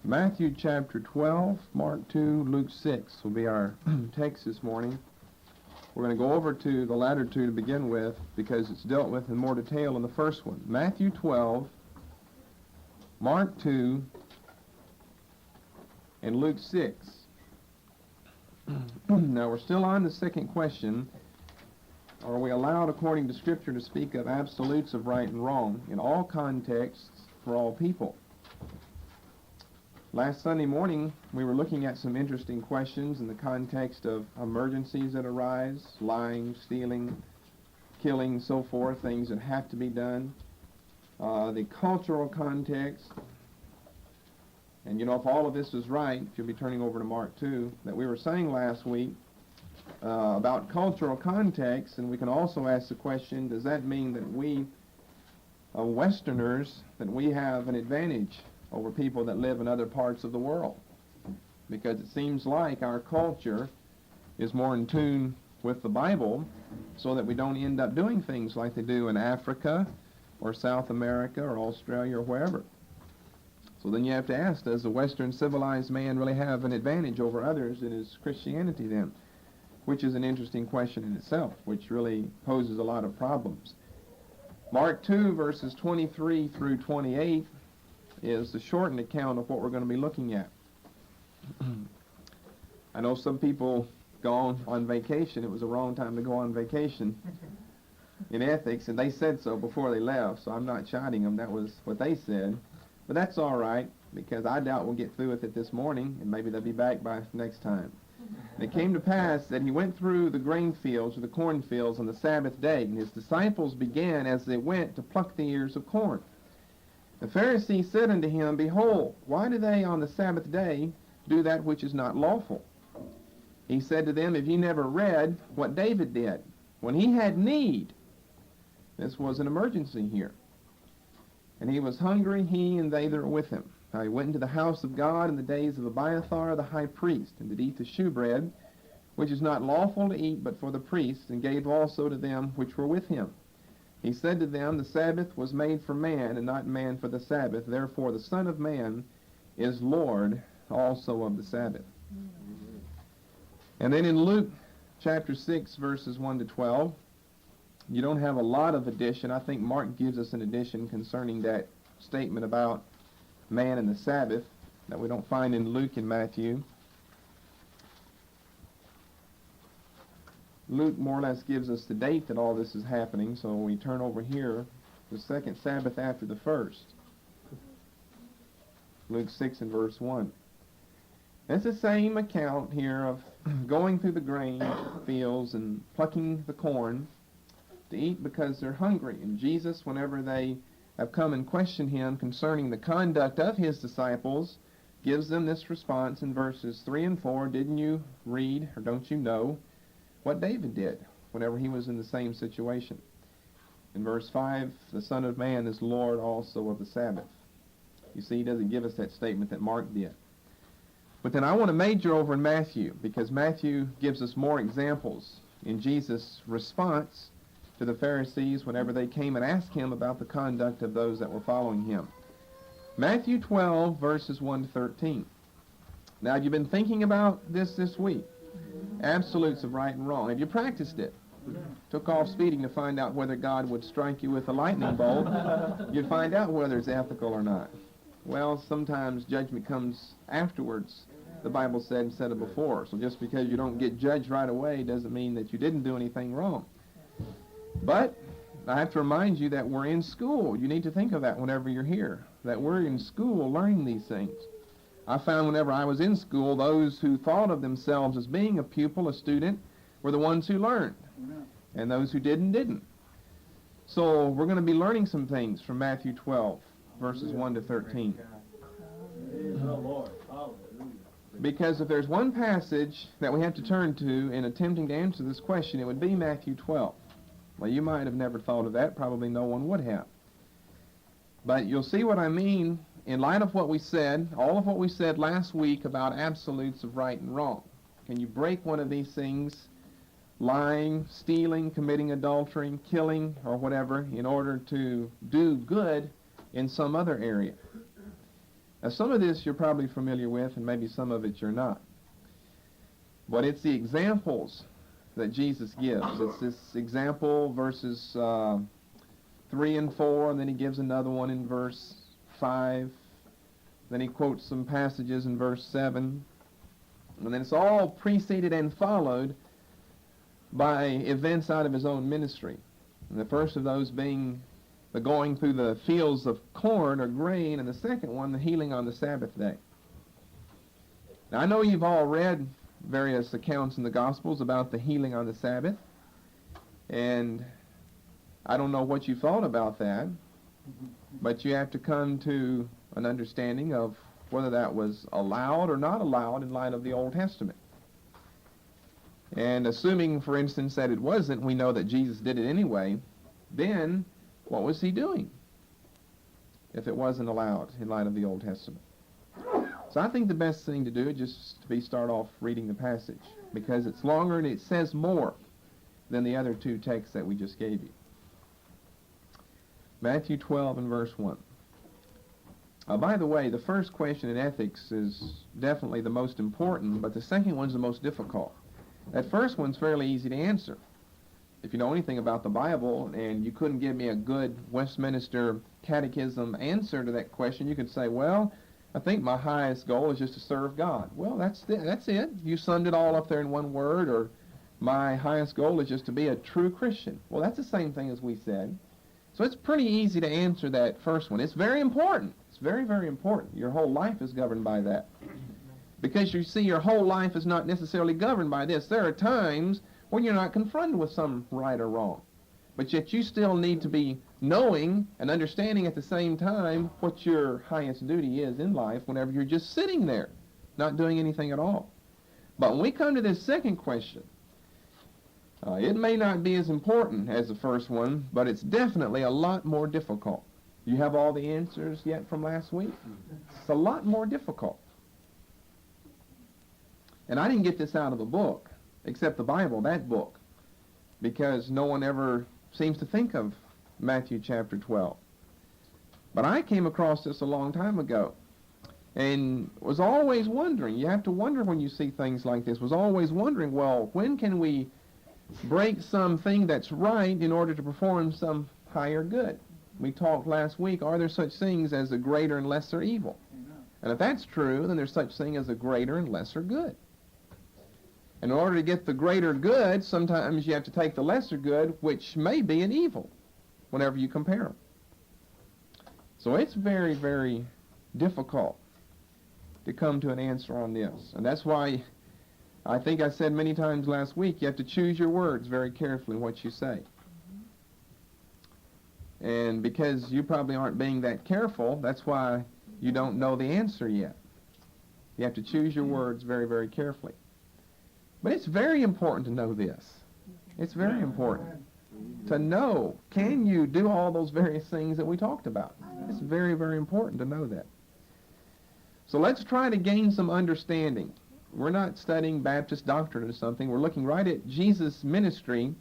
Matthew chapter 12, Mark 2, Luke 6 will be our text this morning. We're going to go over to the latter two to begin with because it's dealt with in more detail in the first one. Matthew 12, Mark 2, and Luke 6. Now we're still on the second question. Are we allowed, according to Scripture, to speak of absolutes of right and wrong in all contexts for all people? Last Sunday morning, we were looking at some interesting questions in the context of emergencies that arise, lying, stealing, killing, so forth, things that have to be done, the cultural context. And you know, if all of this is right, if you'll be turning over to Mark 2, that we were saying last week about cultural context, and we can also ask the question, does that mean that we, Westerners, that we have an advantage over people that live in other parts of the world? Because it seems like our culture is more in tune with the Bible so that we don't end up doing things like they do in Africa or South America or Australia or wherever. So then you have to ask, does the Western civilized man really have an advantage over others in his Christianity then? Which is an interesting question in itself, which really poses a lot of problems. Mark 2, verses 23 through 28 is the shortened account of what we're going to be looking at. I know some people go on vacation. It was the wrong time to go on vacation in ethics, and they said so before they left, so I'm not chiding them. That was what they said. But that's all right, because I doubt we'll get through with it this morning, and maybe they'll be back by next time. And it came to pass that he went through the grain fields or the corn fields on the Sabbath day, and his disciples began as they went to pluck the ears of corn. The Pharisees said unto him, Behold, why do they on the Sabbath day do that which is not lawful? He said to them, Have ye never read what David did when he had need? This was an emergency here. And he was hungry, he and they that were with him. Now he went into the house of God in the days of Abiathar the high priest, and did eat the shewbread, which is not lawful to eat but for the priests, and gave also to them which were with him. He said to them, The Sabbath was made for man, and not man for the Sabbath. Therefore the Son of Man is Lord also of the Sabbath. And then in Luke chapter 6, verses 1 to 12, you don't have a lot of addition. I think Mark gives us an addition concerning that statement about man and the Sabbath that we don't find in Luke and Matthew. Luke more or less gives us the date that all this is happening, so we turn over here, the second Sabbath after the first. Luke 6 and verse 1. It's the same account here of going through the grain fields and plucking the corn to eat because they're hungry. And Jesus, whenever they have come and questioned him concerning the conduct of his disciples, gives them this response in verses 3 and 4. Didn't you read, or don't you know, what David did whenever he was in the same situation? In verse 5, the Son of Man is Lord also of the Sabbath. You see, he doesn't give us that statement that Mark did. But then I want to major over in Matthew, because Matthew gives us more examples in Jesus' response to the Pharisees whenever they came and asked him about the conduct of those that were following him. Matthew 12, verses 1 to 13. Now, have you been thinking about this week? Absolutes of right and wrong. Have you practiced it? Took off speeding to find out whether God would strike you with a lightning bolt. You'd find out whether it's ethical or not. Well, sometimes judgment comes afterwards, the Bible said, instead of before. So just because you don't get judged right away doesn't mean that you didn't do anything wrong. But I have to remind you that we're in school. You need to think of that whenever you're here, that we're in school learning these things. I found whenever I was in school, those who thought of themselves as being a pupil, a student, were the ones who learned. And those who didn't. So we're going to be learning some things from Matthew 12, verses 1 to 13. Because if there's one passage that we have to turn to in attempting to answer this question, it would be Matthew 12. Well, you might have never thought of that. Probably no one would have. But you'll see what I mean in light of what we said, all of what we said last week about absolutes of right and wrong. Can you break one of these things, lying, stealing, committing adultery, killing, or whatever, in order to do good in some other area? Now, some of this you're probably familiar with, and maybe some of it you're not. But it's the examples that Jesus gives. It's this example, verses 3 and 4, and then he gives another one in verse 5. Then he quotes some passages in verse 7. And then it's all preceded and followed by events out of his own ministry. And the first of those being the going through the fields of corn or grain, and the second one, the healing on the Sabbath day. Now, I know you've all read various accounts in the Gospels about the healing on the Sabbath, and I don't know what you thought about that, but you have to come to an understanding of whether that was allowed or not allowed in light of the Old Testament. And assuming, for instance, that it wasn't, we know that Jesus did it anyway, then what was he doing if it wasn't allowed in light of the Old Testament? So I think the best thing to do is just to start off reading the passage, because it's longer and it says more than the other two texts that we just gave you. Matthew 12 and verse 1. By the way, the first question in ethics is definitely the most important, but the second one's the most difficult. That first one's fairly easy to answer. If you know anything about the Bible and you couldn't give me a good Westminster Catechism answer to that question, you could say, well, I think my highest goal is just to serve God. Well, that's it. You summed it all up there in one word. Or my highest goal is just to be a true Christian. Well, that's the same thing as we said. So it's pretty easy to answer that first one. It's very important. It's very, very important. Your whole life is governed by that. Because you see, your whole life is not necessarily governed by this. There are times when you're not confronted with some right or wrong. But yet you still need to be knowing and understanding at the same time what your highest duty is in life whenever you're just sitting there, not doing anything at all. But when we come to this second question, it may not be as important as the first one, but it's definitely a lot more difficult. Do you have all the answers yet from last week? It's a lot more difficult. And I didn't get this out of a book, except the Bible, that book, because no one ever seems to think of Matthew chapter 12. But I came across this a long time ago and was always wondering, you have to wonder when you see things like this, was always wondering, well, when can we break something that's right in order to perform some higher good? We talked last week, are there such things as a greater and lesser evil? And if that's true, then there's such thing as a greater and lesser good. In order to get the greater good, sometimes you have to take the lesser good, which may be an evil, whenever you compare them. So it's very, very difficult to come to an answer on this. And that's why I think I said many times last week, you have to choose your words very carefully what you say. And because you probably aren't being that careful, that's why you don't know the answer yet. You have to choose your words very, very carefully. But it's very important to know this. It's very important to know, can you do all those various things that we talked about? It's very, very important to know that. So let's try to gain some understanding. We're not studying Baptist doctrine or something. We're looking right at Jesus' ministry.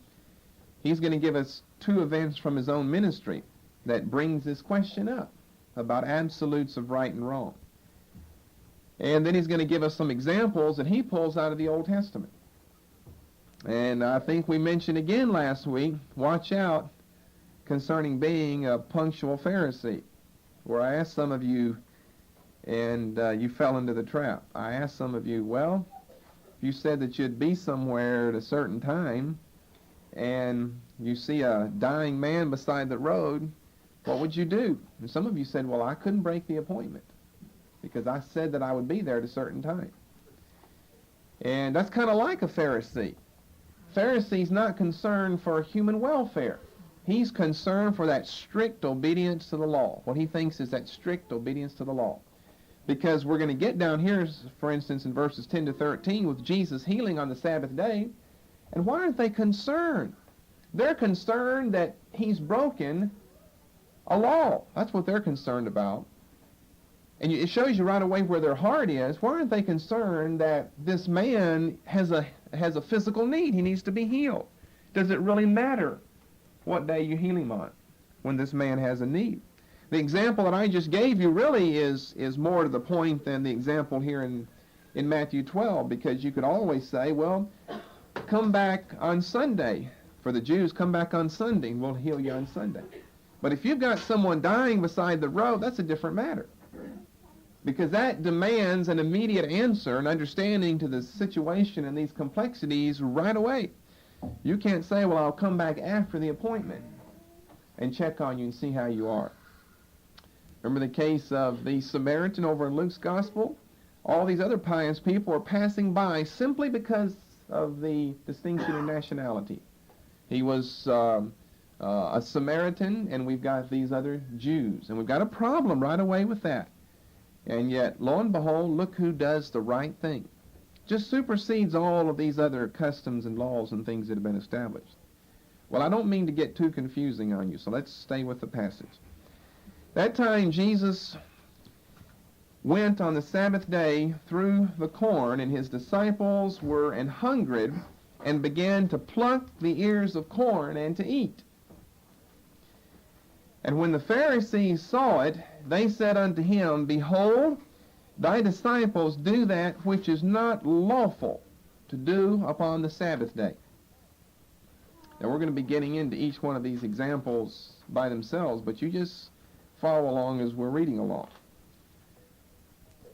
He's going to give us two events from his own ministry that brings this question up about absolutes of right and wrong. And then he's going to give us some examples that he pulls out of the Old Testament. And I think we mentioned again last week, watch out concerning being a punctual Pharisee, where I asked some of you, and you fell into the trap. I asked some of you, well, if you said that you'd be somewhere at a certain time, and you see a dying man beside the road, what would you do? And some of you said, well, I couldn't break the appointment, because I said that I would be there at a certain time. And that's kind of like a Pharisee. Pharisee's not concerned for human welfare. He's concerned for that strict obedience to the law. What he thinks is that strict obedience to the law. Because we're going to get down here, for instance, in verses 10 to 13, with Jesus healing on the Sabbath day. And why aren't they concerned? They're concerned that he's broken a law. That's what they're concerned about. And it shows you right away where their heart is. Why aren't they concerned that this man has a physical need? He needs to be healed. Does it really matter what day you heal him on when this man has a need? The example that I just gave you really is more to the point than the example here in Matthew 12, because you could always say, well, come back on Sunday. For the Jews, come back on Sunday and we'll heal you on Sunday. But if you've got someone dying beside the road, that's a different matter. Because that demands an immediate answer and understanding to the situation and these complexities right away. You can't say, well, I'll come back after the appointment and check on you and see how you are. Remember the case of the Samaritan over in Luke's Gospel? All these other pious people are passing by simply because of the distinction in nationality. He was a Samaritan, and we've got these other Jews. And we've got a problem right away with that. And yet, lo and behold, look who does the right thing. Just supersedes all of these other customs and laws and things that have been established. Well, I don't mean to get too confusing on you, so let's stay with the passage. That time Jesus went on the Sabbath day through the corn, and his disciples were an hungered, and began to pluck the ears of corn and to eat. And when the Pharisees saw it, they said unto him, Behold, thy disciples do that which is not lawful to do upon the Sabbath day. Now we're going to be getting into each one of these examples by themselves, but you just follow along as we're reading along.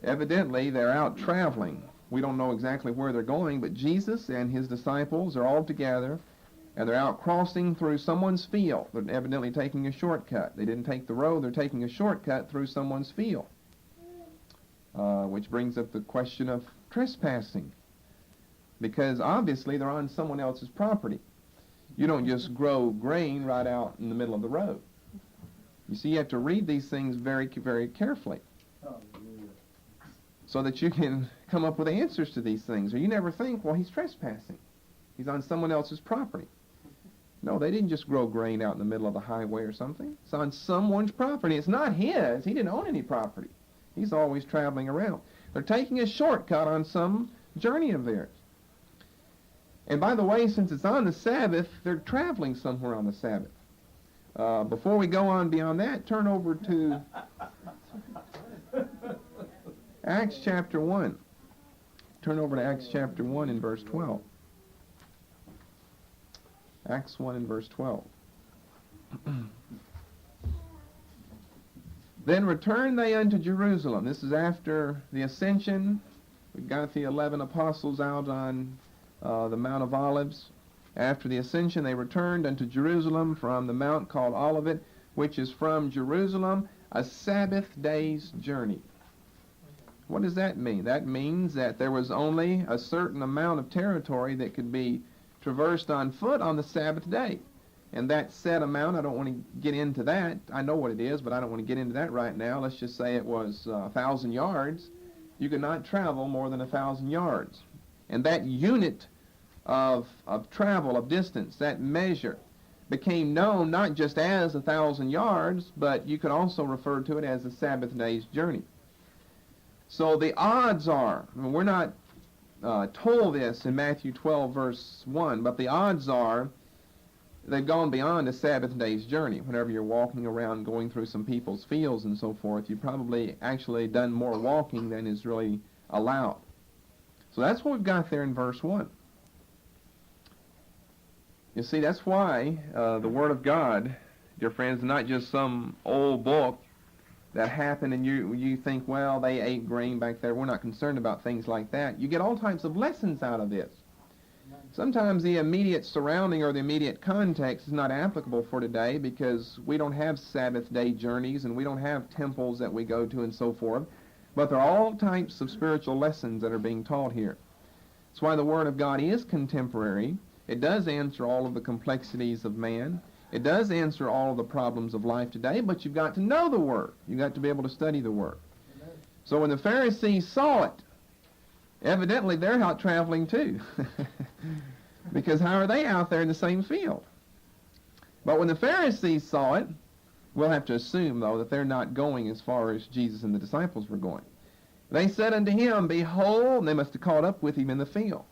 Evidently, they're out traveling. We don't know exactly where they're going, but Jesus and his disciples are all together, and they're out crossing through someone's field. They're evidently taking a shortcut. They didn't take the road, they're taking a shortcut through someone's field, which brings up the question of trespassing, because obviously they're on someone else's property. You don't just grow grain right out in the middle of the road. You see, you have to read these things very, very carefully so that you can come up with answers to these things. Or you never think, well, he's trespassing. He's on someone else's property. No, they didn't just grow grain out in the middle of the highway or something. It's on someone's property. It's not his. He didn't own any property. He's always traveling around. They're taking a shortcut on some journey of theirs. And by the way, since it's on the Sabbath, they're traveling somewhere on the Sabbath. Before we go on beyond that, turn over to Acts chapter 1. Turn over to Acts chapter 1 in verse 12. Acts 1 in verse 12. Then returned they unto Jerusalem. This is after the ascension. We've got the 11 apostles out on the Mount of Olives. After the ascension, they returned unto Jerusalem from the mount called Olivet, which is from Jerusalem a Sabbath day's journey. What does that mean? That means that there was only a certain amount of territory that could be traversed on foot on the Sabbath day. And that set amount, I don't want to get into that. I know what it is, but I don't want to get into that right now. Let's just say it was 1,000 yards. You could not travel more than 1,000 yards. And that unit of travel, of distance, that measure, became known not just as 1,000 yards, but you could also refer to it as a Sabbath day's journey. So the odds are, we're not told this in Matthew 12, verse 1, but the odds are they've gone beyond a Sabbath day's journey. Whenever you're walking around going through some people's fields and so forth, you've probably actually done more walking than is really allowed. So that's what we've got there in verse 1. You see, that's why the Word of God, dear friends, is not just some old book that happened and you think, well, they ate grain back there. We're not concerned about things like that. You get all types of lessons out of this. Sometimes the immediate surrounding or the immediate context is not applicable for today because we don't have Sabbath day journeys and we don't have temples that we go to and so forth. But there are all types of spiritual lessons that are being taught here. That's why the Word of God is contemporary. It does answer all of the complexities of man. It does answer all of the problems of life today, but you've got to know the Word. You've got to be able to study the Word. Amen. So when the Pharisees saw it, evidently they're out traveling too. Because how are they out there in the same field? But when the Pharisees saw it, we'll have to assume, though, that they're not going as far as Jesus and the disciples were going. They said unto him, Behold, and they must have caught up with him in the field.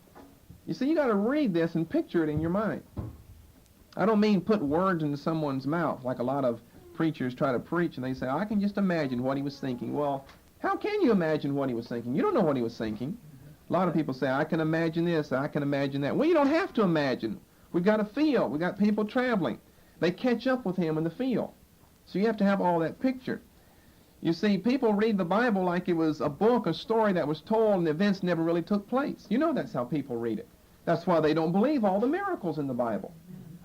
You see, you got to read this and picture it in your mind. I don't mean put words into someone's mouth like a lot of preachers try to preach and they say, I can just imagine what he was thinking. Well, how can you imagine what he was thinking? You don't know what he was thinking. A lot of people say, I can imagine this, I can imagine that. Well, you don't have to imagine. We've got a field. We've got people traveling. They catch up with him in the field. So you have to have all that picture. You see, people read the Bible like it was a book, a story that was told, and the events never really took place. You know that's how people read it. That's why they don't believe all the miracles in the Bible.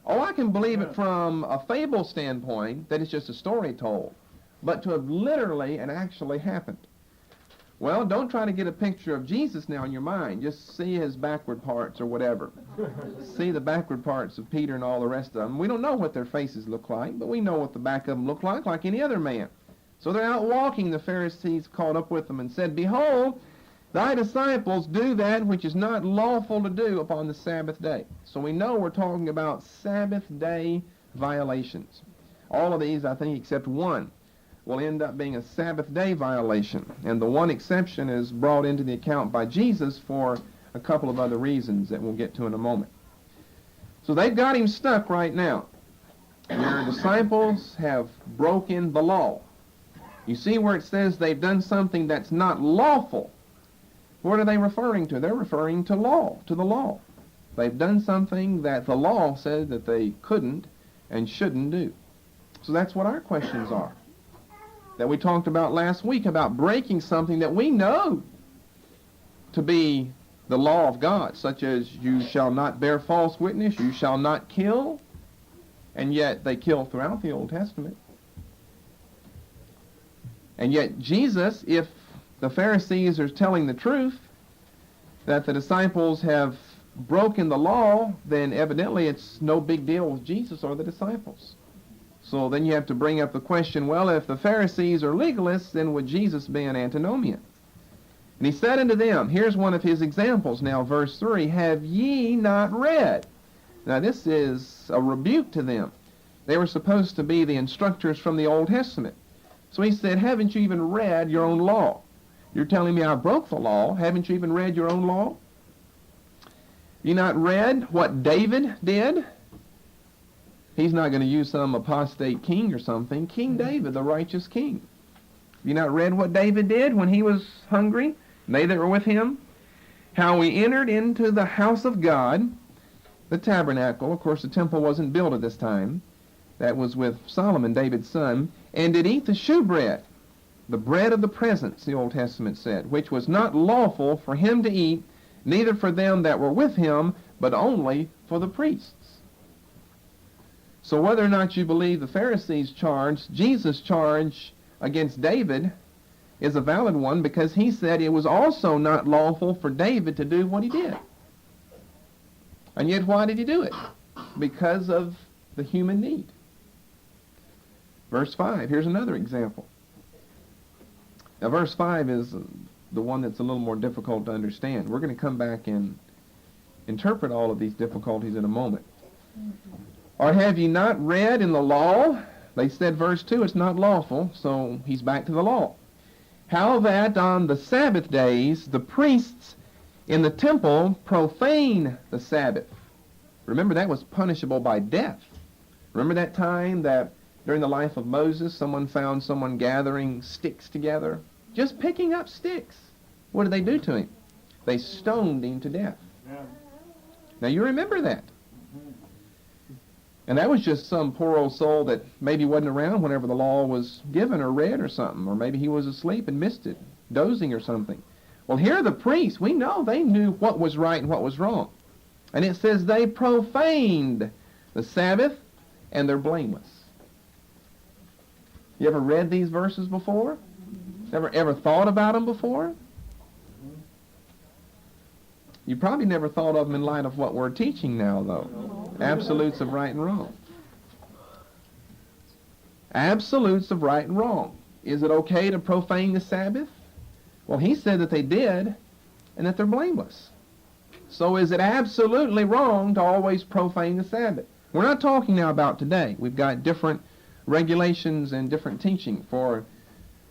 Oh, I can believe it from a fable standpoint, that it's just a story told, but to have literally and actually happened. Well, don't try to get a picture of Jesus now in your mind. Just see his backward parts or whatever. See the backward parts of Peter and all the rest of them. We don't know what their faces look like, but we know what the back of them look like any other man. So they're out walking. The Pharisees caught up with them and said, Behold, thy disciples do that which is not lawful to do upon the Sabbath day. So we know we're talking about Sabbath day violations. All of these, I think, except one, will end up being a Sabbath day violation. And the one exception is brought into the account by Jesus for a couple of other reasons that we'll get to in a moment. So they've got him stuck right now. Your disciples have broken the law. You see where it says they've done something that's not lawful. What are they referring to? They're referring to law, to the law. They've done something that the law said that they couldn't and shouldn't do. So that's what our questions are. That we talked about last week, about breaking something that we know to be the law of God, such as you shall not bear false witness, you shall not kill, and yet they kill throughout the Old Testament. And yet Jesus, if the Pharisees are telling the truth, that the disciples have broken the law, then evidently it's no big deal with Jesus or the disciples. So then you have to bring up the question, well, if the Pharisees are legalists, then would Jesus be an antinomian? And he said unto them, here's one of his examples now, verse 3, Have ye not read? Now this is a rebuke to them. They were supposed to be the instructors from the Old Testament. So he said, haven't you even read your own law? You're telling me I broke the law. Haven't you even read your own law? You not read what David did? He's not going to use some apostate king or something. King David, the righteous king. You not read what David did when he was hungry? They that were with him? How he entered into the house of God, the tabernacle. Of course, the temple wasn't built at this time. That was with Solomon, David's son. And did eat the shewbread, the bread of the presence, the Old Testament said, which was not lawful for him to eat, neither for them that were with him, but only for the priests. So whether or not you believe the Pharisees' charge, Jesus' charge against David is a valid one, because he said it was also not lawful for David to do what he did. And yet why did he do it? Because of the human need. Verse 5, here's another example. Now verse 5 is the one that's a little more difficult to understand. We're going to come back and interpret all of these difficulties in a moment. Or have ye not read in the law? They said, verse 2, it's not lawful, so he's back to the law. How that on the Sabbath days the priests in the temple profane the Sabbath. Remember, that was punishable by death. Remember that time that during the life of Moses, someone found someone gathering sticks together? Just picking up sticks. What did they do to him? They stoned him to death. Yeah. Now you remember that. And that was just some poor old soul that maybe wasn't around whenever the law was given or read or something. Or maybe he was asleep and missed it, dozing or something. Well, here the priests, we know they knew what was right and what was wrong. And it says they profaned the Sabbath and they're blameless. You ever read these verses before? Ever thought about them before? You probably never thought of them in light of what we're teaching now, though. Absolutes of right and wrong. Absolutes of right and wrong. Is it okay to profane the Sabbath? Well, he said that they did, and that they're blameless. So is it absolutely wrong to always profane the Sabbath? We're not talking now about today. We've got different regulations and different teaching for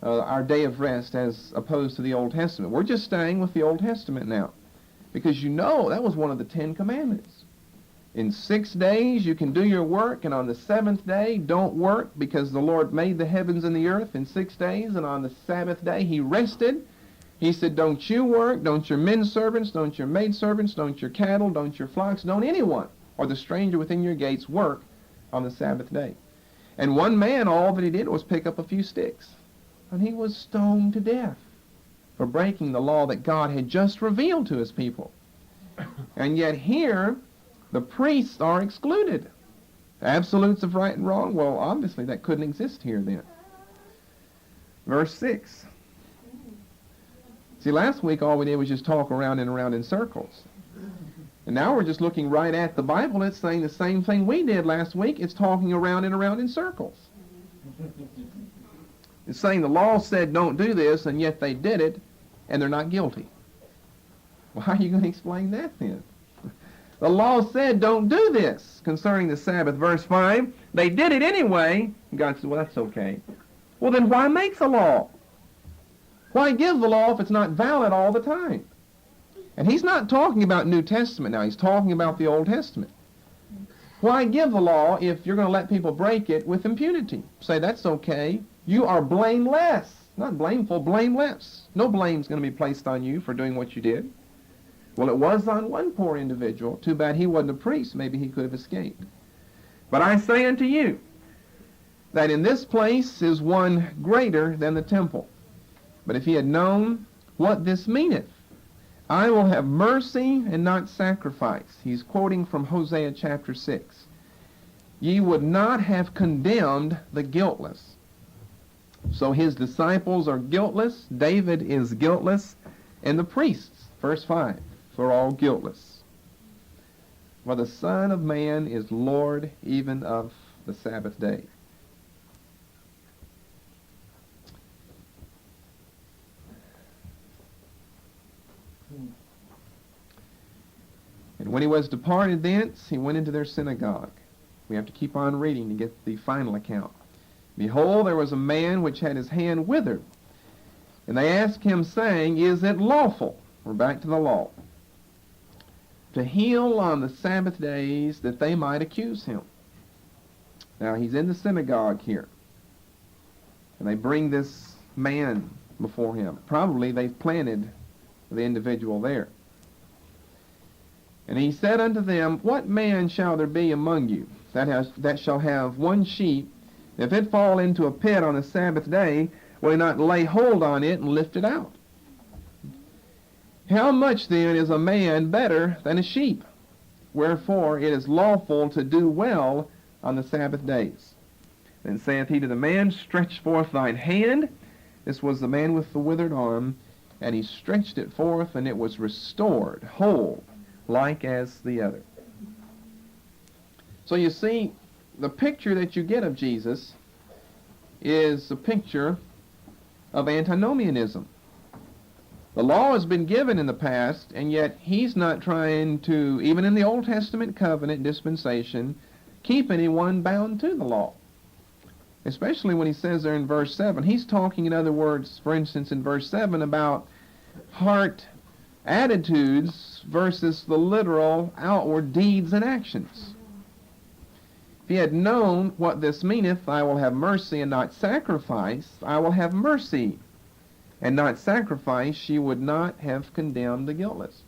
our day of rest as opposed to the Old Testament. We're just staying with the Old Testament now. Because you know that was one of the 10 Commandments. In 6 days you can do your work, and on the seventh day don't work, because the Lord made the heavens and the earth in 6 days, and on the Sabbath day he rested. He said, don't you work, don't your men servants, don't your maid servants, don't your cattle, don't your flocks, don't anyone, or the stranger within your gates work on the Sabbath day. And one man, all that he did was pick up a few sticks, and he was stoned to death for breaking the law that God had just revealed to his people. And yet here, the priests are excluded. Absolutes of right and wrong, well, obviously that couldn't exist here then. Verse 6. See, last week all we did was just talk around and around in circles. And now we're just looking right at the Bible. It's saying the same thing we did last week. It's talking around and around in circles. It's saying the law said don't do this, and yet they did it, and they're not guilty. Well, how are you going to explain that then? The law said don't do this concerning the Sabbath. Verse 5, they did it anyway. God said, well, that's okay. Well, then why make the law? Why give the law if it's not valid all the time? And he's not talking about New Testament now. He's talking about the Old Testament. Why give the law if you're going to let people break it with impunity? Say, that's okay. You are blameless. Not blameful, blameless. No blame's going to be placed on you for doing what you did. Well, it was on one poor individual. Too bad he wasn't a priest. Maybe he could have escaped. But I say unto you that in this place is one greater than the temple. But if he had known what this meaneth, I will have mercy and not sacrifice. He's quoting from Hosea chapter 6. Ye would not have condemned the guiltless. So his disciples are guiltless, David is guiltless, and the priests, verse 5, are all guiltless. For the Son of Man is Lord even of the Sabbath day. And when he was departed thence, he went into their synagogue. We have to keep on reading to get the final account. Behold, there was a man which had his hand withered. And they asked him, saying, is it lawful, we're back to the law, to heal on the Sabbath days, that they might accuse him? Now, he's in the synagogue here. And they bring this man before him. Probably they've planted the individual there. And he said unto them, what man shall there be among you that shall have one sheep, if it fall into a pit on the Sabbath day, will he not lay hold on it and lift it out? How much then is a man better than a sheep? Wherefore it is lawful to do well on the Sabbath days. Then saith he to the man, stretch forth thine hand. This was the man with the withered arm. And he stretched it forth, and it was restored, whole, like as the other. So you see, the picture that you get of Jesus is a picture of antinomianism. The law has been given in the past, and yet he's not trying to, even in the Old Testament covenant dispensation, keep anyone bound to the law. Especially when he says there in verse 7. He's talking, in other words, for instance, in verse 7, about heart attitudes versus the literal outward deeds and actions. If he had known what this meaneth, I will have mercy and not sacrifice, I will have mercy and not sacrifice, she would not have condemned the guiltless.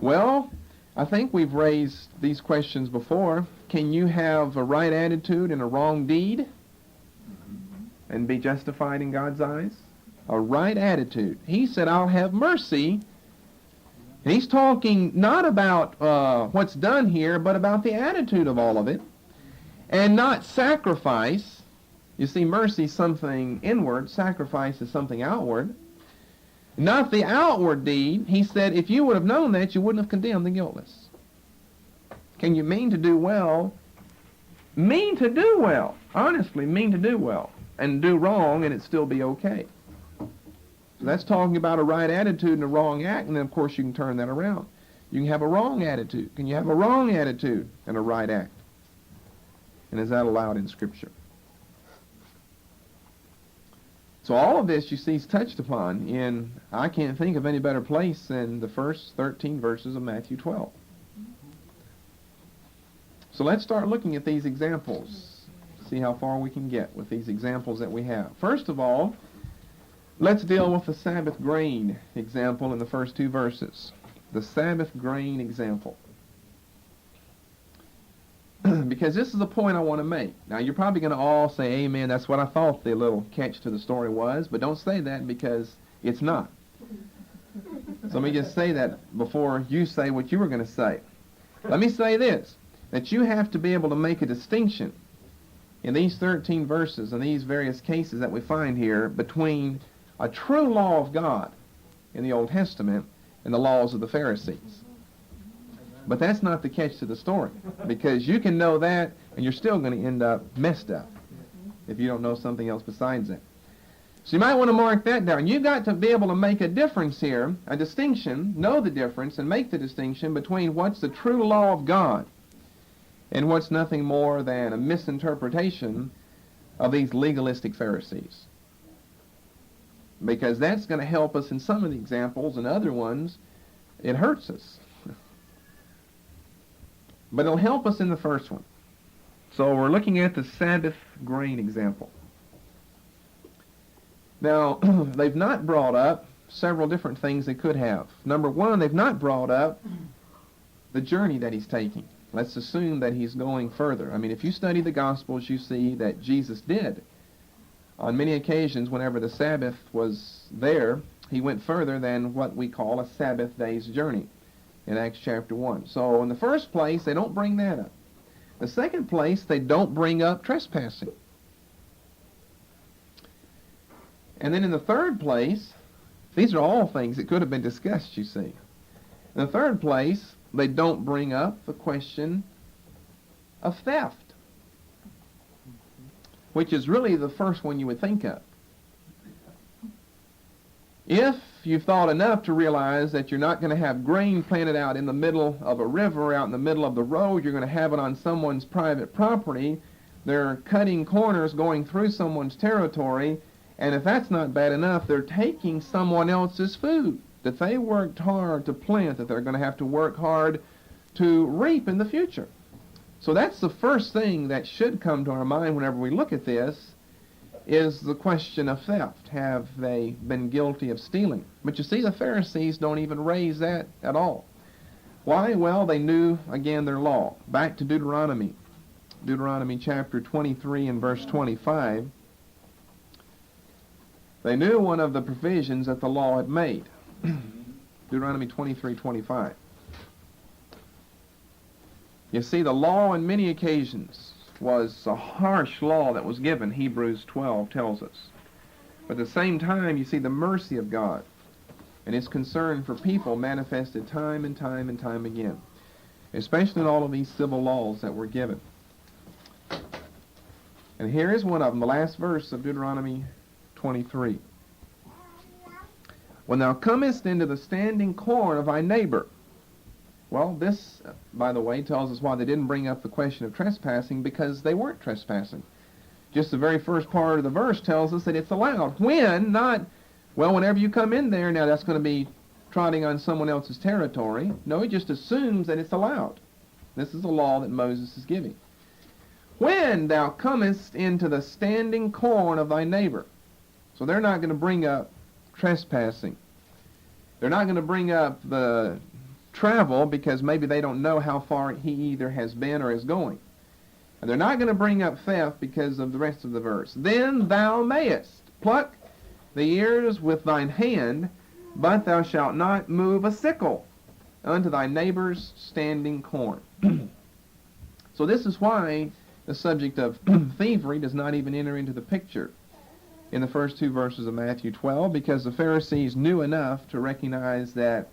Well, I think we've raised these questions before. Can you have a right attitude and a wrong deed and be justified in God's eyes? A right attitude. He said, I'll have mercy. And he's talking not about what's done here, but about the attitude of all of it. And not sacrifice. You see, mercy is something inward. Sacrifice is something outward. Not the outward deed. He said, if you would have known that, you wouldn't have condemned the guiltless. Can you mean to do well? Mean to do well. Honestly, mean to do well. And do wrong, and it still be okay. So that's talking about a right attitude and a wrong act, and then of course you can turn that around. You can have a wrong attitude. Can you have a wrong attitude and a right act? And is that allowed in Scripture? So all of this, you see, is touched upon in, I can't think of any better place than the first 13 verses of Matthew 12. So let's start looking at these examples. See how far we can get with these examples that we have. First of all, let's deal with the Sabbath grain example in the first two verses. The Sabbath grain example. Because this is the point I want to make. Now, you're probably going to all say, amen, that's what I thought the little catch to the story was, but don't say that because it's not. So let me just say that before you say what you were going to say. Let me say this, that you have to be able to make a distinction in these 13 verses and these various cases that we find here between a true law of God in the Old Testament and the laws of the Pharisees. But that's not the catch to the story, because you can know that and you're still going to end up messed up if you don't know something else besides that. So you might want to mark that down. You've got to be able to make a difference here, a distinction, know the difference, and make the distinction between what's the true law of God and what's nothing more than a misinterpretation of these legalistic Pharisees. Because that's going to help us in some of the examples, and other ones, it hurts us. But it'll help us in the first one. So we're looking at the Sabbath grain example. Now, they've not brought up several different things they could have. Number one, they've not brought up the journey that he's taking. Let's assume that he's going further. I mean, if you study the Gospels, you see that Jesus did. On many occasions, whenever the Sabbath was there, he went further than what we call a Sabbath day's journey in Acts chapter 1. So in the first place, they don't bring that up. The second place, they don't bring up trespassing. And then in the third place, these are all things that could have been discussed, you see. In the third place, they don't bring up the question of theft, which is really the first one you would think of. If you've thought enough to realize that you're not going to have grain planted out in the middle of a river, out in the middle of the road, you're going to have it on someone's private property, they're cutting corners going through someone's territory, and if that's not bad enough, they're taking someone else's food that they worked hard to plant, that they're going to have to work hard to reap in the future. So that's the first thing that should come to our mind whenever we look at this, is the question of theft. Have they been guilty of stealing? But you see, the Pharisees don't even raise that at all. Why? Well, they knew, again, their law. Back to Deuteronomy. Deuteronomy chapter 23 and verse 25. They knew one of the provisions that the law had made. Deuteronomy 23:25. You see, the law on many occasions was a harsh law that was given, Hebrews 12 tells us. But at the same time, you see the mercy of God and his concern for people manifested time and time and time again, especially in all of these civil laws that were given. And here is one of them, the last verse of Deuteronomy 23. When thou comest into the standing corn of thy neighbor. Well, this, by the way, tells us why they didn't bring up the question of trespassing, because they weren't trespassing. Just the very first part of the verse tells us that it's allowed. When, not, well, whenever you come in there, now that's going to be trotting on someone else's territory. No, it just assumes that it's allowed. This is a law that Moses is giving. When thou comest into the standing corn of thy neighbor. So they're not going to bring up trespassing. They're not going to bring up the travel, because maybe they don't know how far he either has been or is going. And they're not going to bring up theft because of the rest of the verse. Then thou mayest pluck the ears with thine hand, but thou shalt not move a sickle unto thy neighbor's standing corn. So this is why the subject of thievery does not even enter into the picture in the first two verses of Matthew 12, because the Pharisees knew enough to recognize that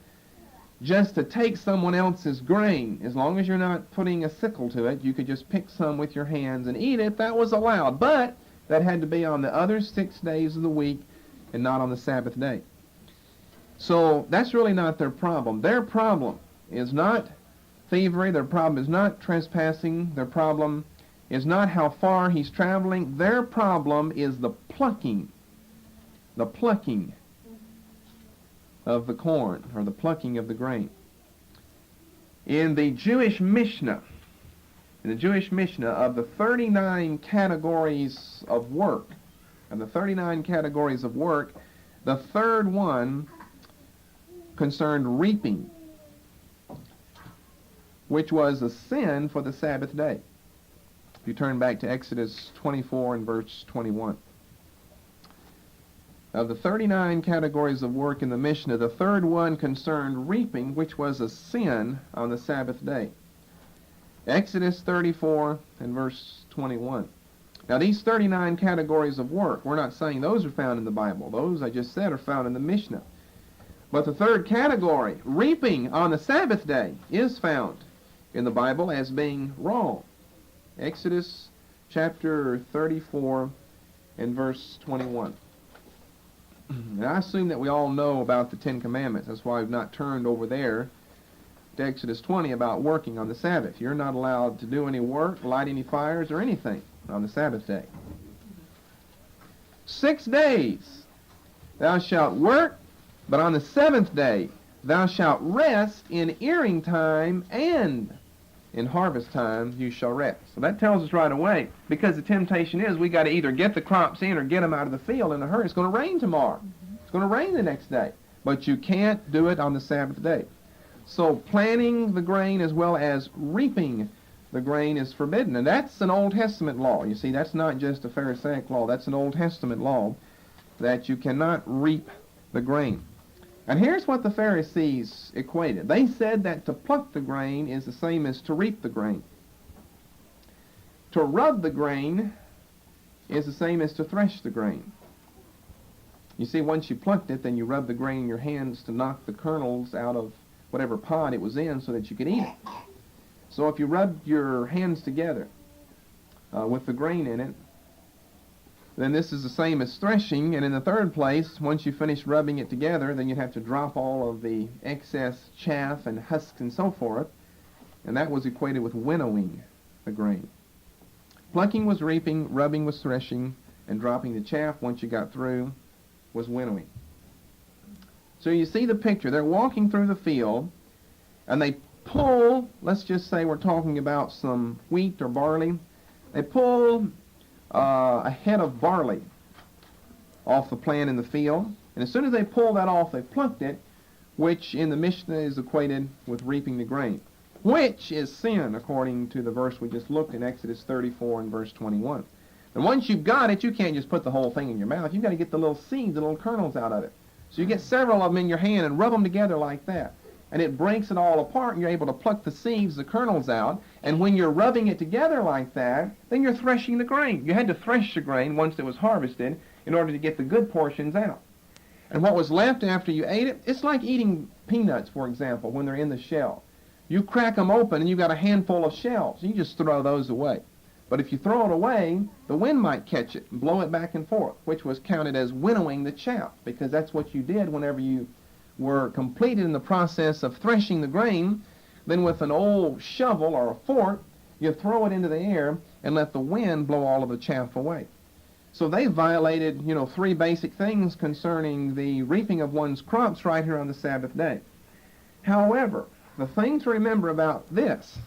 just to take someone else's grain, as long as you're not putting a sickle to it, you could just pick some with your hands and eat it, that was allowed. But that had to be on the other 6 days of the week and not on the Sabbath day. So that's really not their problem. Their problem is not thievery. Their problem is not trespassing. Their problem is not how far he's traveling. Their problem is the plucking of the corn, or the plucking of the grain. In the Jewish Mishnah, in the Jewish Mishnah, of the 39 categories of work, the third one concerned reaping, which was a sin for the Sabbath day. If you turn back to Exodus 24 and verse 21. Of the 39 categories of work in the Mishnah, the third one concerned reaping, which was a sin on the Sabbath day. Exodus 34 and verse 21. Now these 39 categories of work, we're not saying those are found in the Bible. Those, I just said, are found in the Mishnah. But the third category, reaping on the Sabbath day, is found in the Bible as being wrong. Exodus chapter 34 and verse 21. And I assume that we all know about the Ten Commandments. That's why we've not turned over there to Exodus 20 about working on the Sabbath. You're not allowed to do any work, light any fires, or anything on the Sabbath day. 6 days thou shalt work, but on the seventh day thou shalt rest. In earing time and in harvest time you shall rest. So that tells us right away, because the temptation is we got to either get the crops in or get them out of the field in a hurry. It's going to rain tomorrow. It's going to rain the next day. But you can't do it on the Sabbath day. So planting the grain as well as reaping the grain is forbidden. And that's an Old Testament law. You see, that's not just a Pharisaic law. That's an Old Testament law that you cannot reap the grain. And here's what the Pharisees equated. They said that to pluck the grain is the same as to reap the grain. To rub the grain is the same as to thresh the grain. You see, once you plucked it, then you rub the grain in your hands to knock the kernels out of whatever pod it was in so that you could eat it. So if you rubbed your hands together with the grain in it, then this is the same as threshing. And in the third place, once you finish rubbing it together, then you'd have to drop all of the excess chaff and husks and so forth. And that was equated with winnowing the grain. Plucking was reaping, rubbing was threshing, and dropping the chaff once you got through was winnowing. So you see the picture. They're walking through the field, and they pull, let's just say we're talking about some wheat or barley. They pull a head of barley off the plant in the field, and as soon as they pull that off, they plucked it, which in the Mishnah is equated with reaping the grain, which is sin according to the verse we just looked in Exodus 34 and verse 21. And once you've got it, you can't just put the whole thing in your mouth. You've got to get the little seeds, the little kernels out of it. So you get several of them in your hand and rub them together like that. And it breaks it all apart, and you're able to pluck the seeds, the kernels out. And when you're rubbing it together like that, then you're threshing the grain. You had to thresh the grain once it was harvested in order to get the good portions out. And what was left after you ate it, it's like eating peanuts, for example, when they're in the shell. You crack them open, and you've got a handful of shells. You just throw those away. But if you throw it away, the wind might catch it and blow it back and forth, which was counted as winnowing the chaff, because that's what you did whenever you were completed in the process of threshing the grain. Then with an old shovel or a fork, you throw it into the air and let the wind blow all of the chaff away. So they violated, three basic things concerning the reaping of one's crops right here on the Sabbath day. However, the thing to remember about this,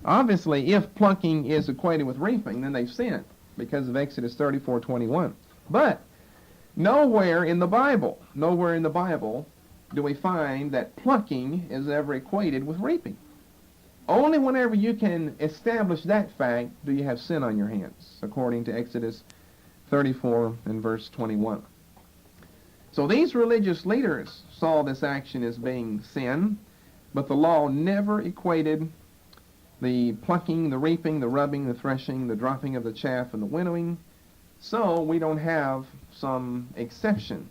obviously, if plucking is equated with reaping, then they've sinned because of Exodus 34:21. But nowhere in the Bible do we find that plucking is ever equated with reaping. Only whenever you can establish that fact do you have sin on your hands, according to Exodus 34 and verse 21. So these religious leaders saw this action as being sin, but the law never equated the plucking, the reaping, the rubbing, the threshing, the dropping of the chaff, and the winnowing. So we don't have some exception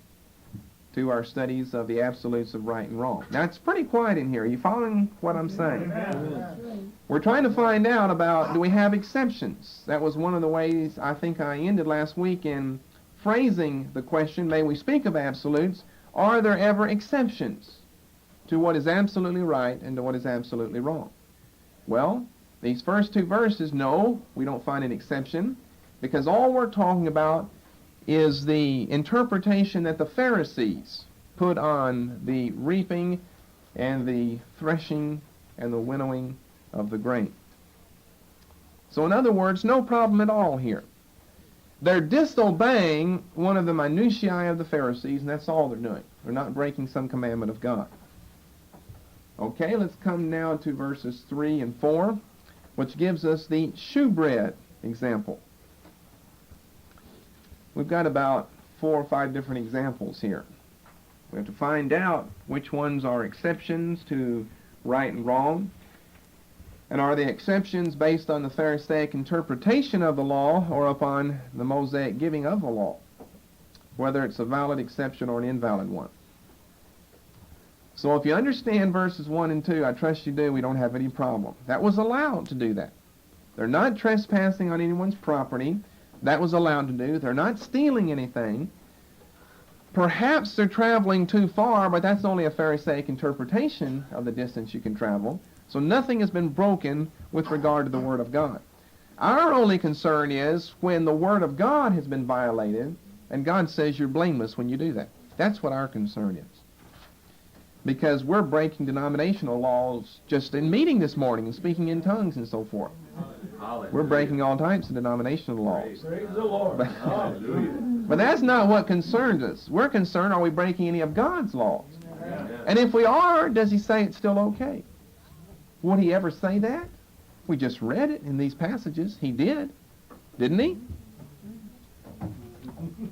to our studies of the absolutes of right and wrong. Now, it's pretty quiet in here. Are you following what I'm saying? Amen. We're trying to find out about, do we have exceptions? That was one of the ways I think I ended last week in phrasing the question, may we speak of absolutes? Are there ever exceptions to what is absolutely right and to what is absolutely wrong? Well, these first two verses, no, we don't find an exception, because all we're talking about is the interpretation that the Pharisees put on the reaping and the threshing and the winnowing of the grain. So in other words, no problem at all here. They're disobeying one of the minutiae of the Pharisees, and that's all they're doing. They're not breaking some commandment of God. Okay, let's come now to verses 3 and 4, which gives us the shewbread example. We've got about 4 or 5 different examples here. We have to find out which ones are exceptions to right and wrong, and are the exceptions based on the Pharisaic interpretation of the law or upon the Mosaic giving of the law, whether it's a valid exception or an invalid one. So if you understand verses 1 and 2, I trust you do, we don't have any problem. That was allowed to do that. They're not trespassing on anyone's property. That was allowed to do. They're not stealing anything. Perhaps they're traveling too far, but that's only a Pharisaic interpretation of the distance you can travel. So nothing has been broken with regard to the Word of God. Our only concern is when the Word of God has been violated, and God says you're blameless when you do that. That's what our concern is. Because we're breaking denominational laws just in meeting this morning and speaking in tongues and so forth. We're breaking all types of denominational laws. Praise the Lord. But that's not what concerns us. We're concerned, are we breaking any of God's laws? And if we are, does he say it's still okay? Would he ever say that? We just read it in these passages. He did. Didn't he?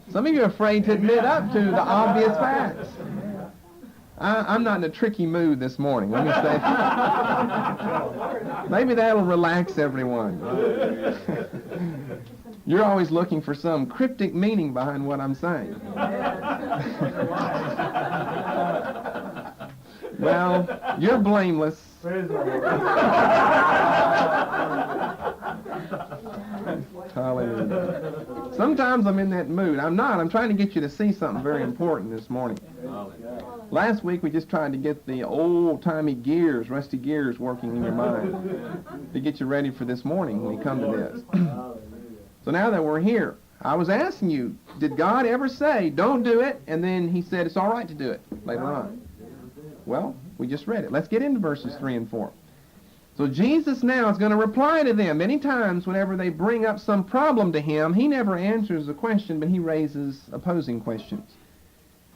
Some of you are afraid to admit up to the obvious facts. I'm not in a tricky mood this morning. Let me say. Maybe that'll relax everyone. You're always looking for some cryptic meaning behind what I'm saying. Well, you're blameless. Hallelujah. Sometimes I'm in that mood. I'm not. I'm trying to get you to see something very important this morning. Last week we just tried to get the old-timey gears, rusty gears working in your mind to get you ready for this morning when we come to this. So now that we're here, I was asking you, did God ever say, don't do it, and then he said it's all right to do it later on? Well, we just read it. Let's get into verses 3 and 4. So Jesus now is going to reply to them. Many times whenever they bring up some problem to him, he never answers the question, but he raises opposing questions.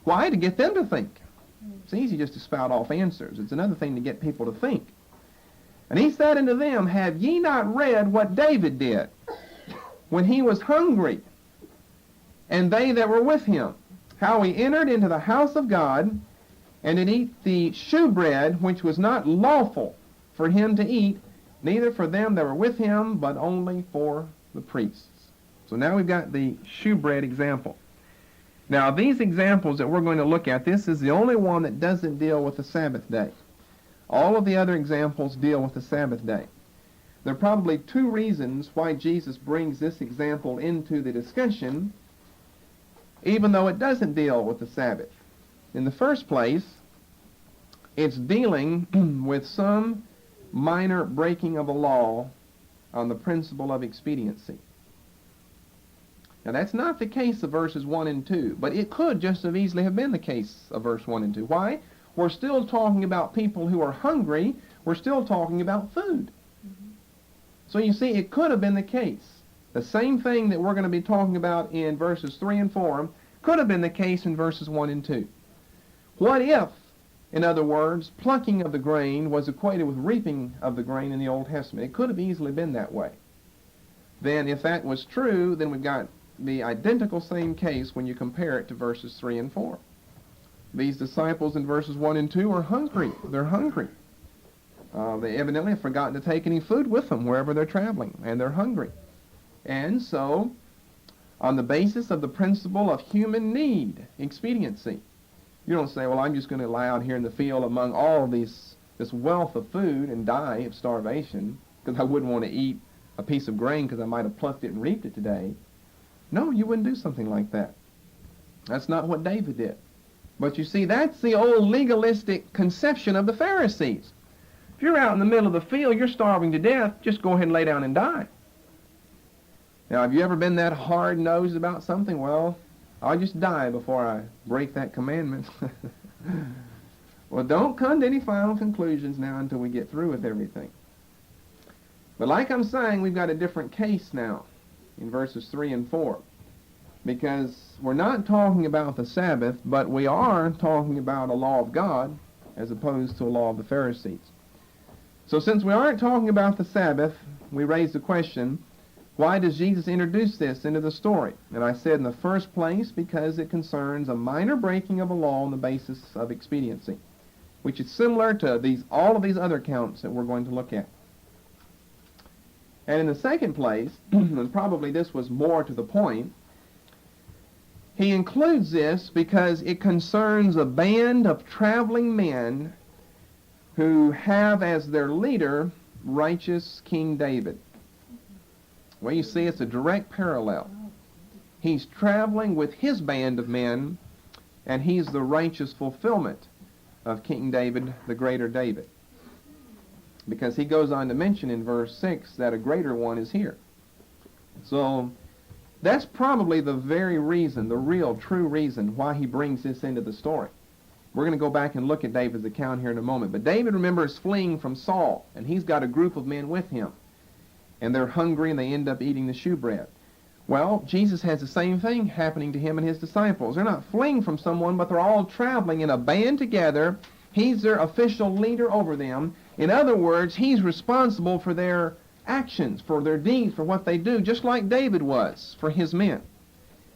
Why? To get them to think. It's easy just to spout off answers. It's another thing to get people to think. And he said unto them, have ye not read what David did when he was hungry, and they that were with him, how he entered into the house of God, and did eat the shewbread, which was not lawful for him to eat, neither for them that were with him, but only for the priests. So now we've got the shewbread example. Now these examples that we're going to look at, this is the only one that doesn't deal with the Sabbath day. All of the other examples deal with the Sabbath day. There are probably 2 reasons why Jesus brings this example into the discussion, even though it doesn't deal with the Sabbath. In the first place, it's dealing with some minor breaking of a law on the principle of expediency. Now that's not the case of verses 1 and 2, but it could just as easily have been the case of verse 1 and 2. Why? We're still talking about people who are hungry. We're still talking about food. So you see, it could have been the case. The same thing that we're going to be talking about in verses 3 and 4 could have been the case in verses 1 and 2. What if, in other words, plucking of the grain was equated with reaping of the grain in the Old Testament? It could have easily been that way. Then if that was true, then we've got the identical same case when you compare it to verses 3 and 4. These disciples in verses 1 and 2 are hungry. They're hungry. They evidently have forgotten to take any food with them wherever they're traveling, and they're hungry. And so, on the basis of the principle of human need, expediency, you don't say, well, I'm just going to lie out here in the field among all this wealth of food and die of starvation because I wouldn't want to eat a piece of grain because I might have plucked it and reaped it today. No, you wouldn't do something like that. That's not what David did. But you see, that's the old legalistic conception of the Pharisees. If you're out in the middle of the field, you're starving to death, just go ahead and lay down and die. Now, have you ever been that hard-nosed about something? Well, I'll just die before I break that commandment. Well, don't come to any final conclusions now until we get through with everything. But like I'm saying, we've got a different case now in verses 3 and 4. Because we're not talking about the Sabbath, but we are talking about a law of God as opposed to a law of the Pharisees. So since we aren't talking about the Sabbath, we raise the question, why does Jesus introduce this into the story? And I said in the first place, because it concerns a minor breaking of a law on the basis of expediency, which is similar to all of these other accounts that we're going to look at. And in the second place, and probably this was more to the point, he includes this because it concerns a band of traveling men who have as their leader righteous King David. Well, you see, it's a direct parallel. He's traveling with his band of men, and he's the righteous fulfillment of King David, the greater David. Because he goes on to mention in verse 6 that a greater one is here. So that's probably the very reason, the real, true reason why he brings this into the story. We're going to go back and look at David's account here in a moment. But David, remember, is fleeing from Saul, and he's got a group of men with him. And they're hungry, and they end up eating the shewbread. Well, Jesus has the same thing happening to him and his disciples. They're not fleeing from someone, but they're all traveling in a band together. He's their official leader over them. In other words, he's responsible for their actions, for their deeds, for what they do, just like David was for his men.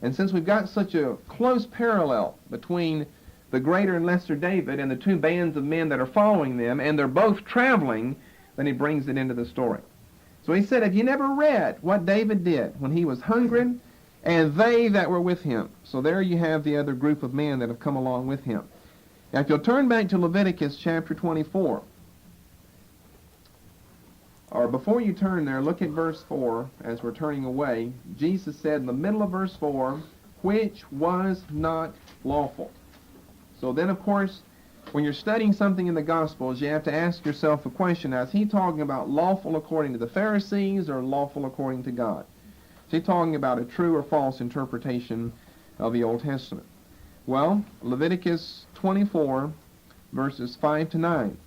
And since we've got such a close parallel between the greater and lesser David and the two bands of men that are following them, and they're both traveling, then he brings it into the story. So he said, have you never read what David did when he was hungry, and they that were with him? So there you have the other group of men that have come along with him. Now if you'll turn back to Leviticus chapter 24, or before you turn there, look at verse 4 as we're turning away. Jesus said in the middle of verse 4, which was not lawful. So then, of course, when you're studying something in the Gospels, you have to ask yourself a question. Now, is he talking about lawful according to the Pharisees or lawful according to God? Is he talking about a true or false interpretation of the Old Testament? Well, Leviticus 24, verses 5 to 9.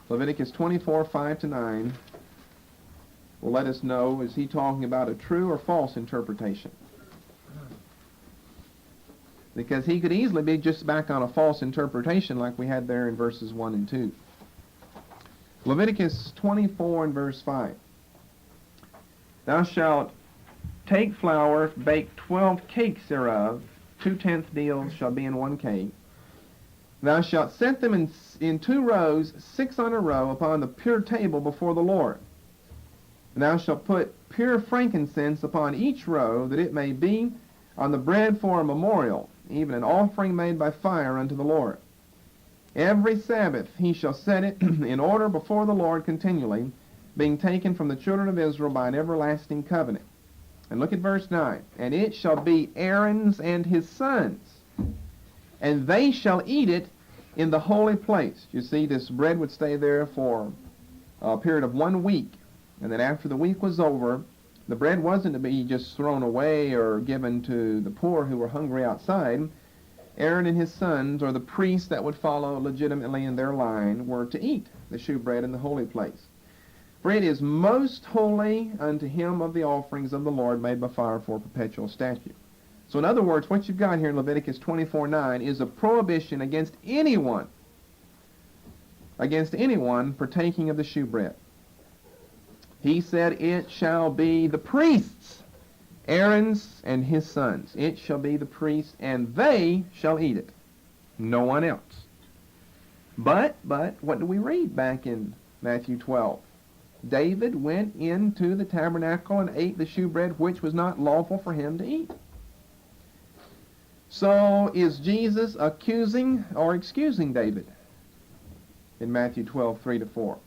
Leviticus 24, 5 to 9 will let us know, is he talking about a true or false interpretation? Because he could easily be just back on a false interpretation like we had there in verses 1 and 2. Leviticus 24 and verse 5. Thou shalt take flour, bake 12 cakes thereof, 2/10 deals shall be in one cake. Thou shalt set them in 2 rows, 6 on a row, upon the pure table before the Lord. And thou shalt put pure frankincense upon each row, that it may be on the bread for a memorial, even an offering made by fire unto the Lord. Every Sabbath he shall set it in order before the Lord continually, being taken from the children of Israel by an everlasting covenant. And look at verse 9. And it shall be Aaron's and his sons, and they shall eat it in the holy place. You see, this bread would stay there for a period of 1 week, and then after the week was over, the bread wasn't to be just thrown away or given to the poor who were hungry outside. Aaron and his sons, or the priests that would follow legitimately in their line, were to eat the shewbread in the holy place. For it is most holy unto him of the offerings of the Lord made by fire for a perpetual statute. So in other words, what you've got here in Leviticus 24:9 is a prohibition against anyone partaking of the shewbread. He said, it shall be the priests, Aaron's and his sons. It shall be the priests, and they shall eat it. No one else. But what do we read back in Matthew 12? David went into the tabernacle and ate the shewbread which was not lawful for him to eat. So is Jesus accusing or excusing David in Matthew 12, 3 to 4?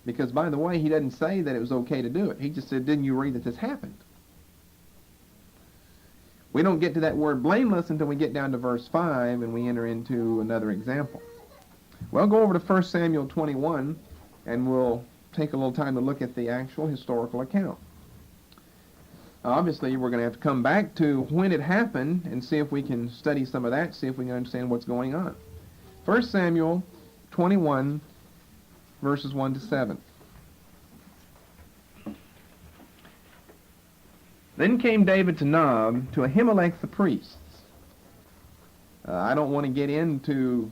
Because, by the way, he doesn't say that it was okay to do it. He just said, didn't you read that this happened? We don't get to that word blameless until we get down to verse 5 and we enter into another example. Well, go over to 1 Samuel 21 and we'll take a little time to look at the actual historical account. Obviously, we're going to have to come back to when it happened and see if we can study some of that, see if we can understand what's going on. 1 Samuel 21 verses 1 to 7. Then came David to Nob, to Ahimelech the priest. I don't want to get into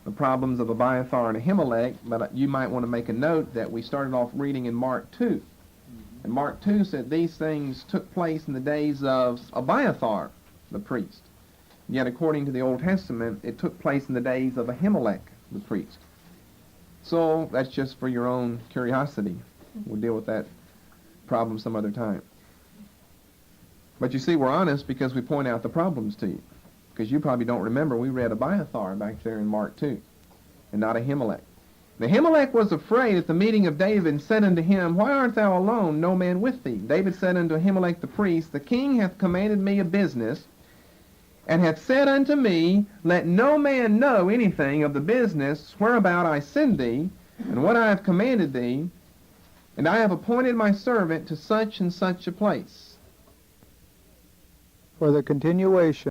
the problems of Abiathar and Ahimelech, but you might want to make a note that we started off reading in Mark 2. And Mark 2 said these things took place in the days of Abiathar, the priest. Yet according to the Old Testament, it took place in the days of Ahimelech, the priest. So that's just for your own curiosity. We'll deal with that problem some other time. But you see, we're honest because we point out the problems to you. Because you probably don't remember, we read Abiathar back there in Mark 2, and not Ahimelech. Now Ahimelech was afraid at the meeting of David, and said unto him, Why art thou alone, no man with thee? David said unto Ahimelech the priest, The king hath commanded me a business, and hath said unto me, Let no man know anything of the business whereabout I send thee, and what I have commanded thee, and I have appointed my servant to such and such a place. For the continuation